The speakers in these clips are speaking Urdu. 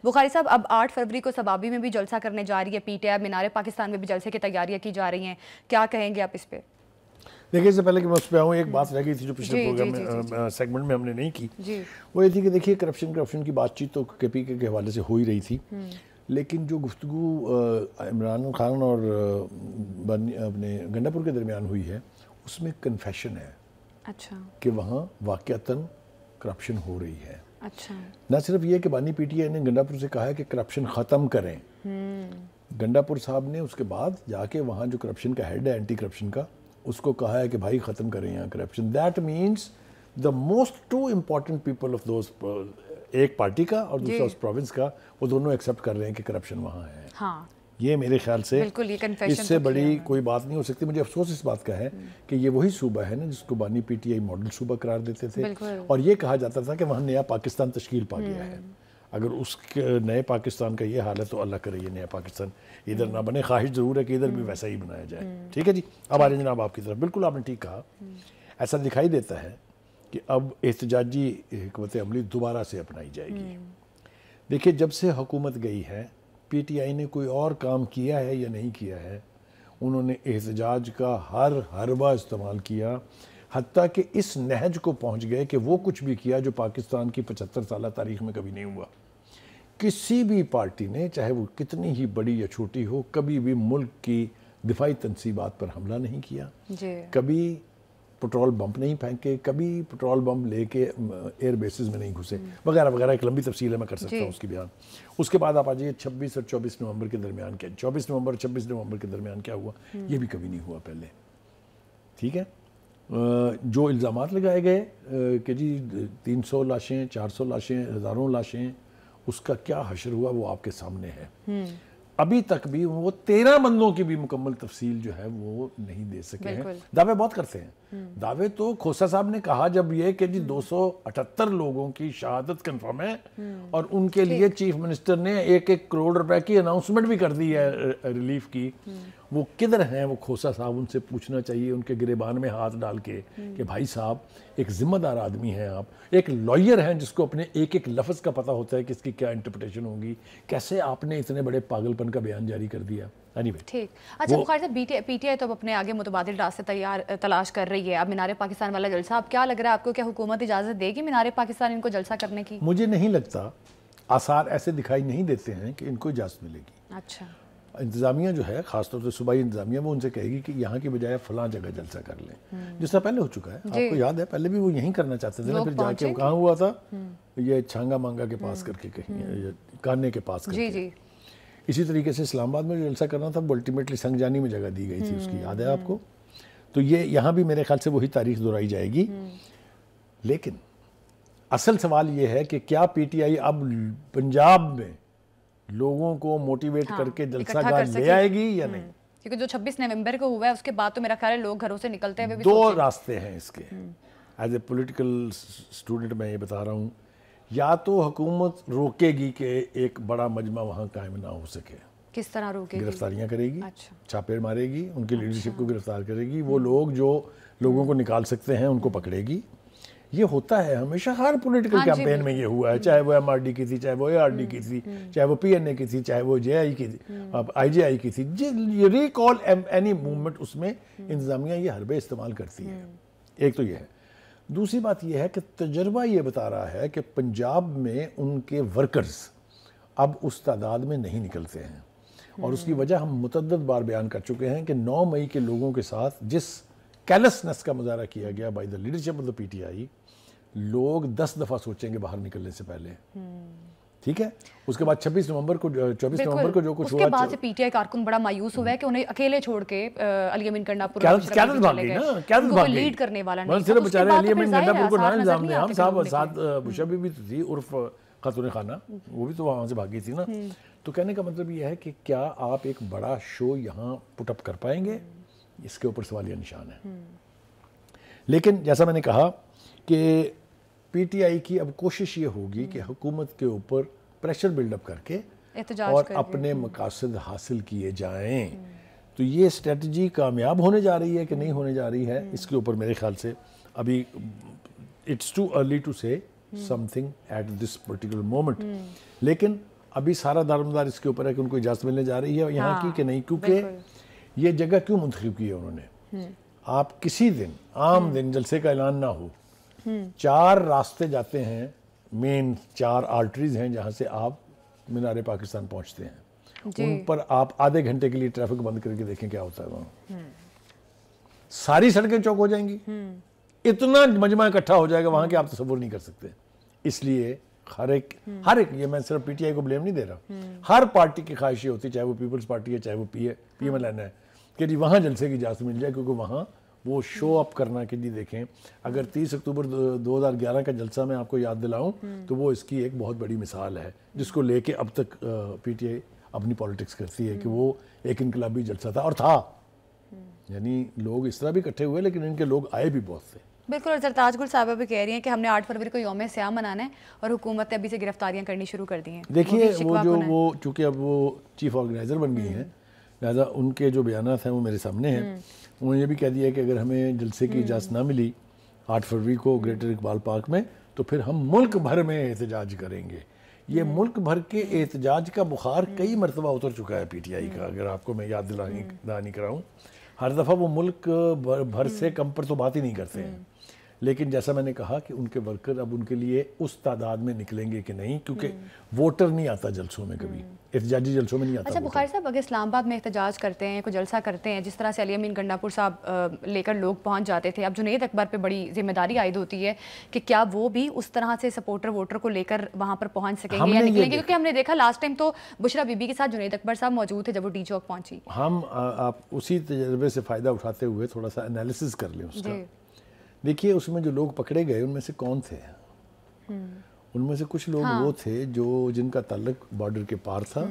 بخاری صاحب اب 8 فروری کو سبابی میں بھی جلسہ کرنے جا رہی ہے پی ٹی آئی، مینار پاکستان میں بھی جلسے کی تیاریاں کی جا رہی ہیں، کیا کہیں گے آپ اس پہ؟ دیکھیے اس سے پہلے کہ میں اس پہ آؤں، ایک بات رہ گئی تھی جو پچھلے پروگرام میں سیگمنٹ میں ہم نے نہیں کی، وہ یہ تھی کہ دیکھیے کرپشن کی بات چیت تو کے پی کے حوالے سے ہو ہی رہی تھی، لیکن جو گفتگو عمران خان اور اپنے گنڈا پور کے درمیان ہوئی ہے اس میں کنفیشن ہے اچھا کہ وہاں واقعتاً کرپشن ہو رہی ہے۔ اچھا، نہ صرف یہ کہ بانی پی ٹی آئی نے گنڈا پور سے کہا ہے کہ کرپشن ختم کریں، گنڈا پور صاحب نے اس کے بعد جا کے وہاں جو کرپشن کا ہیڈ ہے اینٹی کرپشن کا اس کو کہا ہے کہ بھائی ختم کریں یہاں corruption. That means the most two important people of those, ایک پارٹی کا اور دوسرا اس پروونس کا، وہ دونوں ایکسیپٹ کر رہے ہیں کہ کرپشن وہاں ہے۔ ہاں یہ میرے خیال سے اس سے بڑی کوئی بات نہیں ہو سکتی۔ مجھے افسوس اس بات کا ہے کہ یہ وہی صوبہ ہے نا جس کو بانی پی ٹی آئی ماڈل صوبہ قرار دیتے تھے اور یہ کہا جاتا تھا کہ وہاں نیا پاکستان تشکیل پا گیا ہے۔ اگر اس نئے پاکستان کا یہ حال ہے تو اللہ کرے یہ نیا پاکستان ادھر نہ بنے، خواہش ضرور ہے کہ ادھر بھی ویسا ہی بنایا جائے۔ ٹھیک ہے جی، اب آ رہے جناب آپ کی طرف، بالکل آپ نے ٹھیک کہا، ایسا دکھائی دیتا ہے کہ اب احتجاجی حکمت عملی دوبارہ سے اپنائی جائے گی۔ دیکھیے جب سے حکومت گئی ہے پی ٹی آئی نے کوئی اور کام کیا ہے یا نہیں کیا ہے، انہوں نے احتجاج کا ہر حربہ استعمال کیا، حتیٰ کہ اس نہج کو پہنچ گئے کہ وہ کچھ بھی کیا جو پاکستان کی 75 سالہ تاریخ میں کبھی نہیں ہوا۔ کسی بھی پارٹی نے چاہے وہ کتنی ہی بڑی یا چھوٹی ہو کبھی بھی ملک کی دفاعی تنصیبات پر حملہ نہیں کیا، کبھی پٹرول بمپ نہیں پھینکے، کبھی پٹرول بمپ لے کے ایئر بیسز میں نہیں گھسے، وغیرہ وغیرہ۔ ایک لمبی تفصیل ہے، میں کر سکتا ہوں اس کی بیان۔ اس کے بعد آپ آ جائیے 26 اور 24 نومبر کے درمیان کیا، 24 نومبر اور 26 نومبر کے درمیان کیا ہوا، یہ بھی کبھی نہیں ہوا پہلے۔ ٹھیک ہے، جو الزامات لگائے گئے کہ جی 300 لاشیں، 400 لاشیں، ہزاروں لاشیں، اس کا کیا حشر ہوا وہ آپ کے سامنے ہے۔ ابھی تک بھی وہ 13 بندوں کی بھی مکمل تفصیل جو ہے وہ نہیں دے سکے ہیں۔ دعوے بہت کرتے ہیں، دعوے تو کھوسا صاحب نے کہا جب یہ کہ جی 278 لوگوں کی شہادت کنفرم ہے اور ان کے لیے چیف منسٹر نے 1-1 کروڑ روپے کی اناؤنسمنٹ بھی کر دی ہے ریلیف کی، وہ کدھر ہیں وہ کھوسا صاحب؟ ان سے پوچھنا چاہیے ان کے گریبان میں ہاتھ ڈال کے کہ بھائی صاحب ایک ذمہ دار آدمی ہیں آپ، ایک لائر ہیں جس کو اپنے ایک لفظ کا پتہ ہوتا ہے کہ اس کی کیا انٹرپریٹیشن ہوگی، کیسے آپ نے اتنے بڑے پاگل پن کا بیان جاری کر دیا؟ ٹھیک، اچھا بخاری صاحب پی ٹی آئی تو اب اپنے آگے متبادل راستے تلاش کر رہی ہے، اب مینار پاکستان والا جلسہ، اب کیا لگ رہا ہے آپ کو، کیا حکومت اجازت دے گی مینار پاکستان ان کو جلسہ کرنے کی؟ مجھے نہیں لگتا، آثار ایسے دکھائی نہیں دیتے ہیں کہ ان کو اجازت ملے گی۔ اچھا، انتظامیہ جو ہے خاص طور سے صوبائی انتظامیہ وہ ان سے کہے گی کہ یہاں کی بجائے فلاں جگہ جلسہ کر لیں، جس طرح پہلے ہو چکا ہے، آپ کو یاد ہے پہلے بھی وہ یہیں کرنا چاہتے تھے نا، پھر جا کے کہاں ہوا تھا، یہ چھانگا مانگا کے پاس کر کے کہیں، کانے کے پاس کر کے۔ اسی طریقے سے اسلام آباد میں جو جلسہ کرنا تھا وہ الٹیمیٹلی سنگجانی میں جگہ دی گئی تھی اس کی، یاد ہے آپ کو؟ تو یہ یہاں بھی میرے خیال سے وہی تاریخ دہرائی جائے گی۔ لیکن اصل سوال یہ ہے کہ کیا پی ٹی آئی اب پنجاب میں لوگوں کو موٹیویٹ کر کے جلسہ گاہ لے آئے گی یا نہیں؟ کیونکہ جو 26 نومبر کو ہوا ہے اس کے بعد تو میرا خیال ہے لوگ گھروں سے نکلتے ہوئے بھی دو راستے ہیں اس کے۔ ایز اے پولیٹیکل اسٹوڈنٹ میں یہ بتا رہا ہوں، یا تو حکومت روکے گی کہ ایک بڑا مجمع وہاں قائم نہ ہو سکے، کس طرح روکے گی؟ گرفتاریاں کرے گی، چھاپے مارے گی، ان کی لیڈرشپ کو گرفتار کرے گی، وہ لوگ جو لوگوں کو نکال سکتے ہیں ان کو پکڑے گی۔ یہ ہوتا ہے ہمیشہ، ہر پولیٹیکل کیمپین میں یہ ہوا ہے، چاہے وہ ایم آر ڈی کی تھی، چاہے وہ اے آر ڈی کی تھی، چاہے وہ پی این اے کی تھی، چاہے وہ جے آئی کی تھی، آئی جے آئی کی تھی، ریکال اینی موومنٹ، اس میں انتظامیہ یہ حربے استعمال کرتی ہے۔ ایک تو یہ ہے۔ دوسری بات یہ ہے کہ تجربہ یہ بتا رہا ہے کہ پنجاب میں ان کے ورکرز اب اس تعداد میں نہیں نکلتے ہیں، اور اس کی وجہ ہم متعدد بار بیان کر چکے ہیں کہ 9 مئی کے لوگوں کے ساتھ جس کیلسنس کا مظاہرہ کیا گیا by the leadership of the P T I, لوگ 10 دفعہ سوچیں گے باہر نکلنے سے پہلے۔ ٹھیک ہے، اس کے بعد 24 نومبر کو جو کچھ ہوا، اس کے بعد سے پی ٹی آئی کارکن بڑا مایوس ہوا ہے کہ انہیں اکیلے چھوڑ کے علی امین گنڈاپور قیادت بھاگ گئی نا، قیادت بھاگ گئی، لیڈ کرنے والا نہیں، صرف بیچارے علی امین گنڈاپور کو نہ الزام دیں، ہم صاحب ساتھ بشابی بھی تھی عرف خاتون خانہ، وہ بھی تو وہاں سے بھاگی تھی نا۔ تو کہنے کا مطلب یہ ہے کہ کیا آپ ایک بڑا شو یہاں پٹ اپ کر پائیں گے، اس کے اوپر سوالیہ نشان ہے۔ لیکن جیسا میں نے کہا کہ پی ٹی آئی کی اب کوشش یہ ہوگی کہ حکومت کے اوپر پریشر بلڈ اپ کر کے اور اپنے مقاصد حاصل کیے جائیں۔ تو یہ اسٹریٹجی کامیاب ہونے جا رہی ہے کہ نہیں ہونے جا رہی ہے، اس کے اوپر میرے خیال سے ابھی it's to early to say something at this particular moment. لیکن ابھی سارا دارمدار اس کے اوپر ہے کہ ان کو اجازت ملنے جا رہی ہے یہاں کی کہ نہیں، کیونکہ یہ جگہ کیوں منتخب کی ہے انہوں نے. آپ کسی دن عام دن جلسے کا اعلان نہ ہو، 4 راستے جاتے ہیں، مین 4 آرٹریز ہیں جہاں سے آپ مینار پاکستان پہنچتے ہیں. ان پر آپ آدھے گھنٹے کے لیے ٹریفک بند کر کے دیکھیں کیا ہوتا ہے وہاں. ساری سڑکیں چوک ہو جائیں گی، اتنا مجمع اکٹھا ہو جائے گا وہاں کہ آپ تصور نہیں کر سکتے. اس لیے ہر ایک یہ میں صرف پی ٹی آئی کو بلیم نہیں دے رہا، ہر پارٹی کی خواہش یہ ہوتی ہے، چاہے وہ پیپلز پارٹی ہے چاہے وہ پی ایم ایل این ہے، کہ جی وہاں جلسے کی اجازت مل جائے، کیونکہ وہاں وہ شو اپ کرنا کہ جی دیکھیں. اگر 30 اکتوبر 2011 کا جلسہ میں آپ کو یاد دلاؤں تو وہ اس کی ایک بہت بڑی مثال ہے، جس کو لے کے اب تک پی ٹی آئی اپنی پالیٹکس کرتی ہے کہ وہ ایک انقلابی جلسہ تھا، اور تھا. یعنی لوگ اس طرح بھی اکٹھے ہوئے لیکن ان کے لوگ آئے بھی بہت تھے. بالکل. اور سرتاج گل صاحبہ بھی کہہ رہی ہیں کہ ہم نے 8 فروری کو یوم سیاہ منانا ہے اور حکومت نے ابھی سے گرفتاریاں کرنی شروع کر دی ہیں. دیکھیے وہ چونکہ اب وہ چیف آرگنائزر بن گئی ہیں، لہٰذا ان کے جو بیانات ہیں وہ میرے سامنے ہیں. انہوں نے یہ بھی کہہ دیا کہ اگر ہمیں جلسے کی اجازت نہ ملی 8 فروری کو گریٹر اقبال پارک میں تو پھر ہم ملک بھر میں احتجاج کریں گے. یہ ملک بھر کے احتجاج کا بخار کئی مرتبہ اتر چکا ہے پی ٹی آئی کا، اگر آپ کو میں یاد دہانی کراؤں. ہر دفعہ وہ ملک بھر سے کم پر تو بات ہی نہیں کرتے ہیں، لیکن جیسا میں نے کہا کہ ان کے ورکر اب ان کے لیے اس تعداد میں نکلیں گے کہ نہیں، کیونکہ ووٹر نہیں آتا جلسوں میں، کبھی احتجاجی جلسوں میں نہیں آتا. اچھا بخاری صاحب، اگر اسلام آباد میں احتجاج کرتے ہیں، کوئی جلسہ کرتے ہیں، جس طرح سے علی امین گنڈا پور صاحب لے کر لوگ پہنچ جاتے تھے، اب جنید اکبر پہ بڑی ذمہ داری عائد ہوتی ہے کہ کیا وہ بھی اس طرح سے سپورٹر ووٹر کو لے کر وہاں پر پہنچ سکیں گے یا نکلیں گے؟ کیونکہ ہم نے دیکھا لاسٹ ٹائم تو بشرا بی بی کے ساتھ جنید اکبر صاحب موجود تھے جب وہ ڈی چوک پہنچی. ہم آپ اسی تجربے سے فائدہ اٹھاتے ہوئے تھوڑا سا انالیسس کر لیں اس کا. دیکھیے اس میں جو لوگ پکڑے گئے ان میں سے کون تھے؟ ان میں سے کچھ لوگ وہ تھے جن کا تعلق بارڈر کے پار تھا،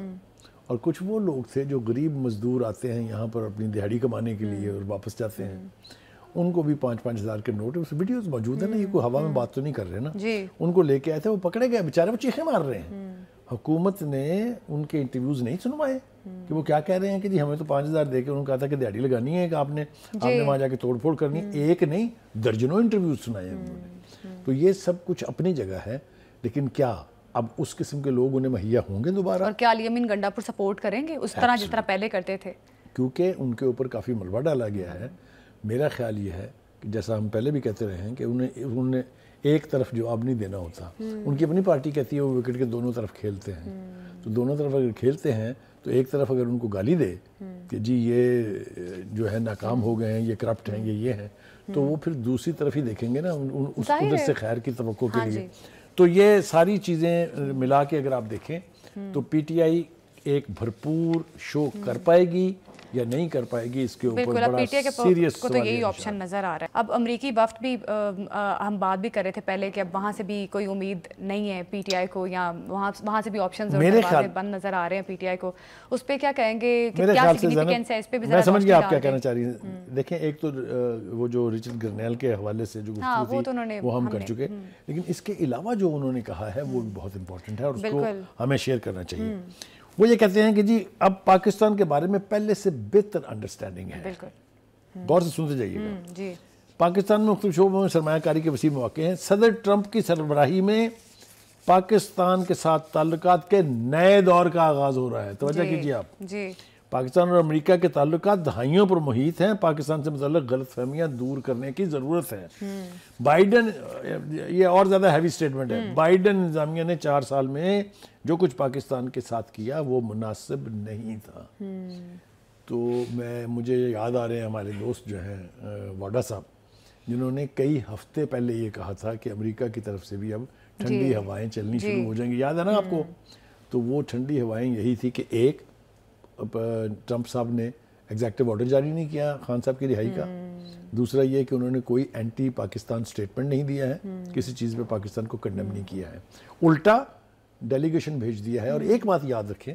اور کچھ وہ لوگ تھے جو غریب مزدور آتے ہیں یہاں پر اپنی دہاڑی کمانے کے لیے اور واپس جاتے ہیں. ان کو بھی 5-5 ہزار کے نوٹ، اس ویڈیوز موجود ہیں نا، یہ کوئی ہوا میں بات تو نہیں کر رہے نا. ان کو لے کے آئے تھے، وہ پکڑے گئے بیچارے، وہ چیخیں مار رہے ہیں. حکومت نے ان کے انٹرویوز نہیں سنوائے کہ وہ کیا کہہ رہے ہیں کہ جی ہمیں تو 5,000 دے کے انہوں نے کہا تھا کہ دیہڑی لگانی ہے، کہ آپ نے وہاں جا کے توڑ پھوڑ کرنی ہے. ایک نہیں درجنوں انٹرویوز سنائے ہیں انہوں نے. تو یہ سب کچھ اپنی جگہ ہے، لیکن کیا اب اس قسم کے لوگ انہیں مہیا ہوں گے دوبارہ؟ اور کیا علی امین گنڈا پور سپورٹ کریں گے اس طرح جس طرح پہلے کرتے تھے؟ کیونکہ ان کے اوپر کافی ملبہ ڈالا گیا ہے. میرا خیال یہ ہے کہ جیسا ہم پہلے بھی کہتے رہے ہیں کہ انہوں نے ایک طرف جواب نہیں دینا ہوتا. ان کی اپنی پارٹی کہتی ہے وہ وکٹ کے دونوں طرف کھیلتے ہیں، تو دونوں طرف اگر کھیلتے ہیں تو ایک طرف اگر ان کو گالی دے کہ جی یہ جو ہے ناکام ہو گئے ہیں، یہ کرپٹ ہیں، یہ ہیں، تو وہ پھر دوسری طرف ہی دیکھیں گے نا اس ادھر سے خیر کی توقع کے لیے. تو یہ ساری چیزیں ملا کے اگر آپ دیکھیں تو پی ٹی آئی ایک بھرپور شو کر پائے گی یا نہیں کر پائے گی، اس کے اوپر بڑا سیریس کو تو یہی آپشن نظر آ رہا ہے. اب امریکی وفد بھی ہم بات بھی کر رہے تھے پہلے کہ اب وہاں سے بھی کوئی امید نہیں ہے پی ٹی آئی کو، یا وہاں سے بھی آپشنز بند نظر آ رہے ہیں پی ٹی آئی کو. اس پہ کیا کہیں گے کہ کیا سگنیفیکنس ہے اس پہ بھی؟ میں سمجھ گیا آپ کیا کہنا چاہ رہی ہیں. دیکھیں ایک تو وہ جو رچرڈ گرنیل کے حوالے سے جو گفتگو تھی وہ ہم کر چکے، لیکن اس کے علاوہ جو انہوں نے کہا ہے وہ بھی بہت امپورٹنٹ ہے اور اس کو ہمیں شیئر کرنا چاہیے. وہ یہ کہتے ہیں کہ جی اب پاکستان کے بارے میں پہلے سے بہتر انڈرسٹینڈنگ ہے. غور سے سنتے جائیے گا. پاکستان میں مختلف شعبوں میں سرمایہ کاری کے وسیع مواقع ہیں. صدر ٹرمپ کی سربراہی میں پاکستان کے ساتھ تعلقات کے نئے دور کا آغاز ہو رہا ہے. توجہ کیجیے آپ. پاکستان اور امریکہ کے تعلقات دہائیوں پر محیط ہیں. پاکستان سے متعلق غلط فہمیاں دور کرنے کی ضرورت ہے. بائیڈن، یہ اور زیادہ ہیوی سٹیٹمنٹ ہے، بائیڈن انتظامیہ نے 4 سال میں جو کچھ پاکستان کے ساتھ کیا وہ مناسب نہیں تھا. تو مجھے یاد آ رہے ہیں ہمارے دوست جو ہیں واڈا صاحب، جنہوں نے کئی ہفتے پہلے یہ کہا تھا کہ امریکہ کی طرف سے بھی اب ٹھنڈی ہوائیں چلنی شروع ہو جائیں گی. یاد ہے نا آپ کو؟ تو وہ ٹھنڈی ہوائیں یہی تھی کہ ایک، ٹرمپ صاحب نے ایگزیکٹو آرڈر جاری نہیں کیا خان صاحب کی رہائی کا. دوسرا یہ کہ انہوں نے کوئی اینٹی پاکستان سٹیٹمنٹ نہیں دیا ہے، کسی چیز پہ پاکستان کو کنڈم نہیں کیا ہے، الٹا ڈیلیگیشن بھیج دیا ہے. اور ایک بات یاد رکھیں،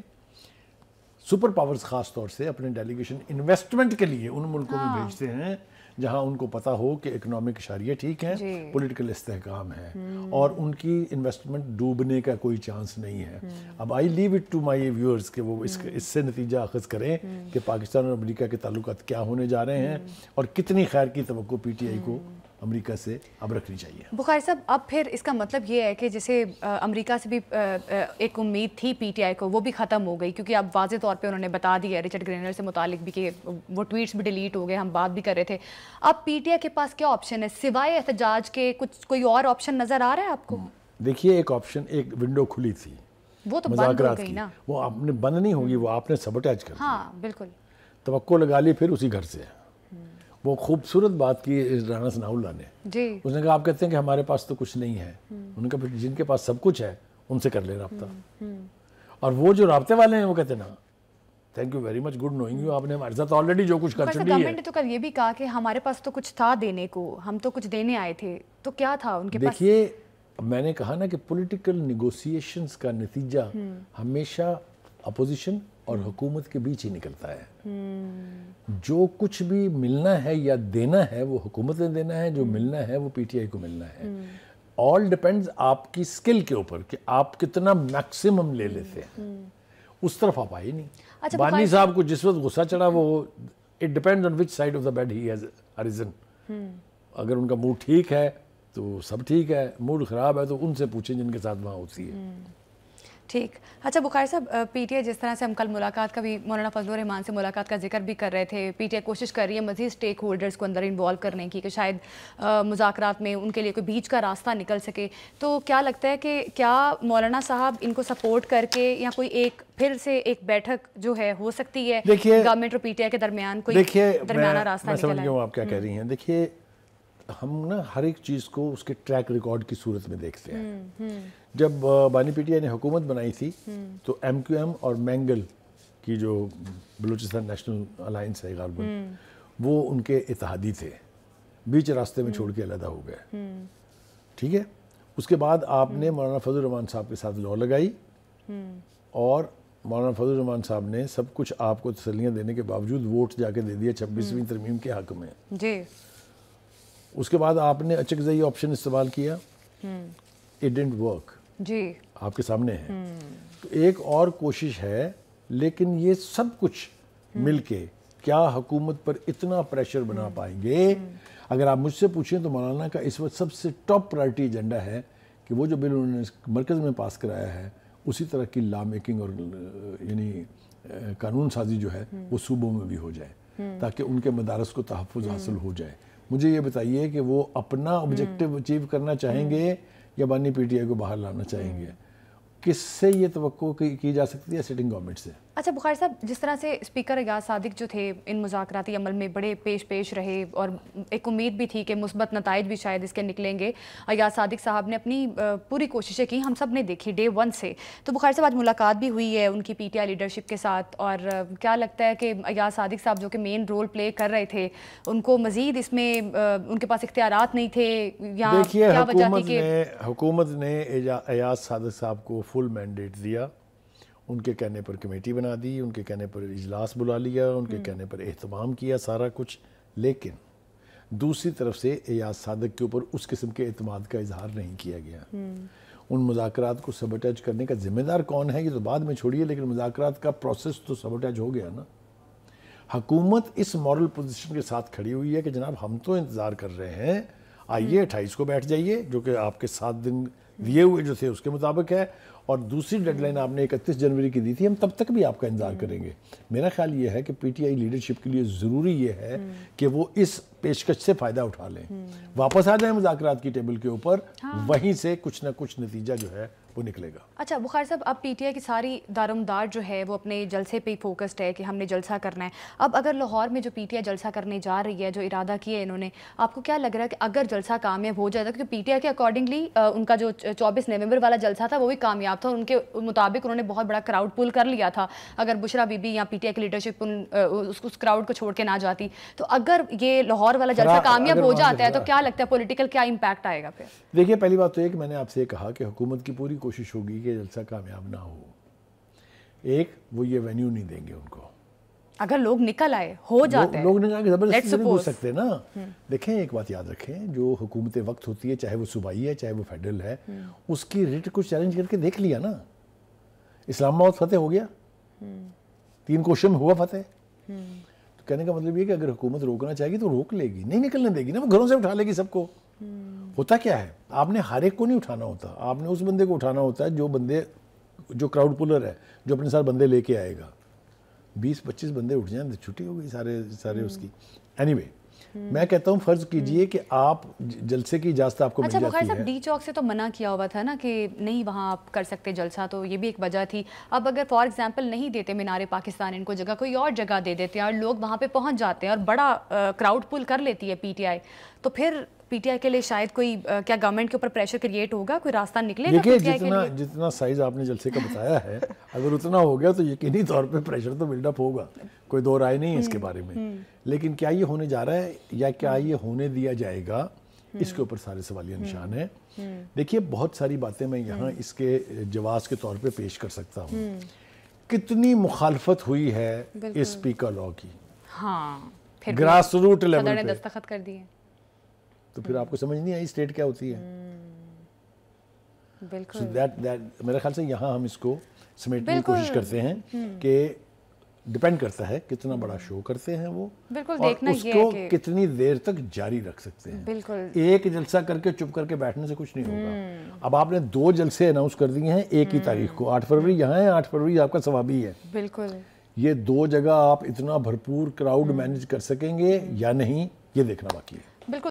سپر پاورز خاص طور سے اپنے ڈیلیگیشن انویسٹمنٹ کے لیے ان ملکوں میں بھیجتے ہیں جہاں ان کو پتا ہو کہ اکنامک اشاریہ ٹھیک ہیں، پولیٹیکل استحکام ہے، اور ان کی انویسٹمنٹ ڈوبنے کا کوئی چانس نہیں ہے. اب I leave it to my viewers کہ وہ اس سے نتیجہ اخذ کریں کہ پاکستان اور امریکہ کے تعلقات کیا ہونے جا رہے ہیں اور کتنی خیر کی توقع پی ٹی آئی کو امریکہ سے اب رکھنی چاہیے. بخاری صاحب اب پھر اس کا مطلب یہ ہے کہ جیسے امریکہ سے بھی ایک امید تھی پی ٹی آئی کو وہ بھی ختم ہو گئی، کیونکہ اب واضح طور پہ انہوں نے بتا دیا رچرڈ گرینر سے متعلق بھی کہ وہ ٹویٹس بھی ڈیلیٹ ہو گئے، ہم بات بھی کر رہے تھے. اب پی ٹی آئی کے پاس کیا آپشن ہے سوائے احتجاج کے؟ کوئی اور آپشن نظر آ رہا ہے آپ کو؟ دیکھیے ایک آپشن، ایک ونڈو کھلی تھی وہ تو بند ہو گئی نا. وہ آپ نے بند نہیں ہوگی، وہ آپ نے سبوٹیج کر دیا. ہاں بالکل، توقع لگا لی پھر اسی گھر سے. وہ خوبصورت بات کی رانا ثناء اللہ نے جی، اس نے کہا آپ کہتے ہیں کہ ہمارے پاس تو کچھ نہیں ہے، ان کا جن کے پاس سب کچھ ہے ان سے کر لے رابطہ. اور وہ جو رابطے والے ہیں وہ کہتے ہیں نا thank you very much, good knowing you, آپ نے ہمارے ساتھ آلریڈی جو کچھ کر چکی ہے. گورنمنٹ نے تو کل یہ بھی کہا کہ ہمارے پاس تو کچھ تھا دینے کو، ہم تو کچھ دینے آئے تھے، تو کیا تھا ان کے پاس؟ دیکھیے میں نے کہا نا کہ پولیٹیکل نیگوسیشنز کا نتیجہ ہمیشہ اپوزیشن اور حکومت کے بیچ ہی نکلتا ہے. جو کچھ بھی ملنا ہے یا دینا ہے وہ حکومت نے دینا ہے، جو ملنا ہے وہ پی ٹی آئی کو ملنا ہے. آل ڈیپینڈز آپ کی سکل کے اوپر کہ آپ کتنا میکسیمم لے لیتے ہیں. اس طرف آپ آئے نہیں. بانی صاحب کو جس وقت غصہ چڑھا وہ it depends on which side of the bed he has arisen. اگر ان کا موڈ ٹھیک ہے تو سب ٹھیک ہے، موڈ خراب ہے تو ان سے پوچھیں جن کے ساتھ وہاں ہوتی ہے. ٹھیک. اچھا بخاری صاحب، پی ٹی آئی جس طرح سے ہم کل ملاقات کا بھی مولانا فضل الرحمان سے ملاقات کا ذکر بھی کر رہے تھے، پی ٹی آئی کوشش کر رہی ہے مزید اسٹیک ہولڈرز کو اندر انوالو کرنے کی کہ شاید مذاکرات میں ان کے لیے کوئی بیچ کا راستہ نکل سکے. تو کیا لگتا ہے کہ کیا مولانا صاحب ان کو سپورٹ کر کے یا کوئی ایک پھر سے ایک بیٹھک جو ہے ہو سکتی ہے گورنمنٹ اور پی ٹی آئی کے درمیان، کوئی درمیانہ راستہ نکل آئے؟ آپ کیا کہہ رہی ہیں، دیکھیے ہم نا ہر ایک چیز کو اس کے ٹریک ریکارڈ کی صورت میں دیکھتے ہیں. جب بانی پی ٹی آئی نے حکومت بنائی تھی تو ایم کیو ایم اور مینگل کی جو بلوچستان نیشنل الائنس ہے غالباً، وہ ان کے اتحادی تھے، بیچ راستے میں چھوڑ کے علیحدہ ہو گئے. ٹھیک ہے. اس کے بعد آپ نے مولانا فضل الرحمان صاحب کے ساتھ لو لگائی اور مولانا فضل الرحمان صاحب نے سب کچھ آپ کو تسلیاں دینے کے باوجود ووٹ جا کے دے دیا 26ویں ترمیم کے حق میں. جی. اس کے بعد آپ نے اچکزئی آپشن استعمال کیا، اٹ ڈنٹ ورک. جی آپ کے سامنے ہے. تو ایک اور کوشش ہے، لیکن یہ سب کچھ مل کے کیا حکومت پر اتنا پریشر بنا پائیں گے؟ اگر آپ مجھ سے پوچھیں تو مولانا کا اس وقت سب سے ٹاپ پرائرٹی ایجنڈا ہے کہ وہ جو بل انہوں نے مرکز میں پاس کرایا ہے اسی طرح کی لا میکنگ اور یعنی قانون سازی جو ہے وہ صوبوں میں بھی ہو جائے تاکہ ان کے مدارس کو تحفظ حاصل ہو جائے. مجھے یہ بتائیے کہ وہ اپنا آبجیکٹو اچیو کرنا چاہیں گے یا بانی پی ٹی آئی کو باہر لانا چاہیں گے؟ کس سے یہ توقع کی جا سکتی ہے؟ سٹنگ گورنمنٹ سے. اچھا بخاری صاحب، جس طرح سے اسپیکر ایاز صادق جو تھے ان مذاکراتی عمل میں بڑے پیش رہے اور ایک امید بھی تھی کہ مثبت نتائج بھی شاید اس کے نکلیں گے، ایاز صادق صاحب نے اپنی پوری کوششیں کی، ہم سب نے دیکھی ڈے ون سے. تو بخاری صاحب آج ملاقات بھی ہوئی ہے ان کی پی ٹی آئی لیڈرشپ کے ساتھ، اور کیا لگتا ہے کہ ایاز صادق صاحب جو کہ مین رول پلے کر رہے تھے ان کو مزید اس میں ان کے پاس اختیارات نہیں تھے یا کیا وجہ تھی کہ حکومت نے ایاز صادق صاحب کو فل مینڈیٹ دیا؟ ان کے کہنے پر کمیٹی بنا دی، ان کے کہنے پر اجلاس بلا لیا، ان کے کہنے پر اہتمام کیا سارا کچھ. لیکن دوسری طرف سے ایاز صادق کے اوپر اس قسم کے اعتماد کا اظہار نہیں کیا گیا. ان مذاکرات کو سبوٹیج کرنے کا ذمہ دار کون ہے یہ تو بعد میں چھوڑیے، لیکن مذاکرات کا پروسیس تو سبوٹیج ہو گیا نا. حکومت اس مورل پوزیشن کے ساتھ کھڑی ہوئی ہے کہ جناب ہم تو انتظار کر رہے ہیں، آئیے 28 کو بیٹھ جائیے، جو کہ آپ کے 7 دن دیے ہوئے جو تھے اس کے مطابق ہے، اور دوسری ڈیڈ لائن آپ نے 31 جنوری کی دی تھی، ہم تب تک بھی آپ کا انتظار کریں گے. میرا خیال یہ ہے کہ پی ٹی آئی لیڈرشپ کے لیے ضروری یہ ہے کہ وہ اس پیشکش سے فائدہ اٹھا لیں، واپس آ جائیں مذاکرات کی ٹیبل کے اوپر، وہیں سے کچھ نہ کچھ نتیجہ جو ہے وہ نکلے گا. اچھا بخاری صاحب، اب پی ٹی آئی کی ساری دارمدار جو ہے وہ اپنے جلسے پہ فوکسڈ ہے کہ ہم نے جلسہ کرنا ہے. اب اگر لاہور میں جو پی ٹی آئی جلسہ کرنے جا رہی ہے، جو ارادہ کیا ہے انہوں نے، آپ کو کیا لگ رہا ہے کہ اگر جلسہ کامیاب ہو جائے گا؟ کیونکہ پی ٹی آئی کے اکارڈنگلی ان کا جو 24 نومبر والا جلسہ تھا وہ بھی کامیاب تھا، ان کے مطابق انہوں نے بہت بڑا کراؤڈ پول کر لیا تھا. اگر بشرا بی بی یا پی ٹی آئی کی لیڈرشپ اس کراؤڈ کو چھوڑ کے نہ جاتی، تو اگر یہ لاہور والا جلسہ کامیاب ہو جاتا ہے تو کیا لگتا ہے پولیٹیکل کیا امپیکٹ آئے گا پھر؟ دیکھیے پہلی بات تو یہ کہ میں نے آپ سے کہا کہ حکومت کی پوری کوشش ہوگی کہ جلسہ کامیاب نہ ہو. ایک وہ یہ وینیو نہیں دیں گے ان کو. اگر لوگ نکل آئے ہو جاتے ہیں، لوگ نکل کے زبردستی نہیں پوچھ سکتے نا. دیکھیں ایک بات یاد رکھیں، جو حکومت وقت ہوتی ہے، چاہے وہ صوبائی ہے چاہے وہ فیڈرل ہے، اس کی ریٹ کو چیلنج کر کے دیکھ لیا نا. اسلام آباد فتح ہو گیا، 3 کوشچن میں ہوا فتح. کہنے کا مطلب یہ کہ اگر حکومت روکنا چاہے گی تو روک لے گی, نہیں نکلنے دے گی نا, وہ گھروں سے اٹھا لے گی سب کو. ہوتا کیا ہے, آپ نے ہر ایک کو نہیں اٹھانا ہوتا, آپ نے اس بندے کو اٹھانا ہوتا ہے جو کراؤڈ پولر ہے, جو اپنے ساتھ بندے لے کے آئے گا. 20-25 بندے اٹھ جائیں تو چھٹی ہو گئی سارے اس کی. اینی وے, میں کہتا ہوں فرض کیجئے کہ آپ جلسے کی اجازت آپ کو مل جاتی ہے. اچھا بخاری صاحب, ڈی چوک سے تو منع کیا ہوا تھا نا کہ نہیں وہاں آپ کر سکتے جلسہ, تو یہ بھی ایک وجہ تھی. اب اگر فار ایگزامپل نہیں دیتے مینار پاکستان ان کو جگہ, کوئی اور جگہ دے دیتے ہیں اور لوگ وہاں پہ پہنچ جاتے ہیں اور بڑا کراؤڈ پول کر لیتی ہے پی ٹی آئی, تو پھر پی ٹی آئی کے لیے شاید کوئی کیا گورنمنٹ کے اوپر پریشر کریٹ ہوگا, کوئی راستہ نکلے گا پی ٹی آئی کے لیے؟ جتنا سائز آپ نے جلسے کا بتایا ہے, اگر اتنا ہو گیا تو یقینی طور پہ پریشر تو بلڈ اپ ہوگا, کوئی دو رائے نہیں ہے اس کے بارے میں. لیکن کیا یہ ہونے جا رہا ہے یا کیا یہ ہونے دیا جائے گا, اس کے اوپر سارے سوالیہ نشان ہیں. دیکھیے بہت ساری باتیں میں یہاں اس کے جواز کے طور پہ پیش کر سکتا ہوں. کتنی مخالفت ہوئی ہے اس اسپیکر لاء کی, گراس روٹ لیول پہ دستخط کر دیے, تو پھر آپ کو سمجھ نہیں آئی اسٹیٹ کیا ہوتی ہے. بالکل میرے خیال سے یہاں ہم اس کو سمیٹنے کی کوشش کرتے ہیں کہ ڈیپینڈ کرتا ہے کتنا بڑا شو کرتے ہیں وہ, اور اس کو کتنی دیر تک جاری رکھ سکتے ہیں. بالکل ایک جلسہ کر کے چپ کر کے بیٹھنے سے کچھ نہیں ہوگا. اب آپ نے 2 جلسے اناؤنس کر دیے ہیں ایک ہی تاریخ کو, 8 فروری یہاں ہے, 8 فروری آپ کا ثوابی ہے. بالکل یہ 2 جگہ آپ اتنا بھرپور کراؤڈ مینج کر سکیں گے یا نہیں, یہ دیکھنا باقی ہے.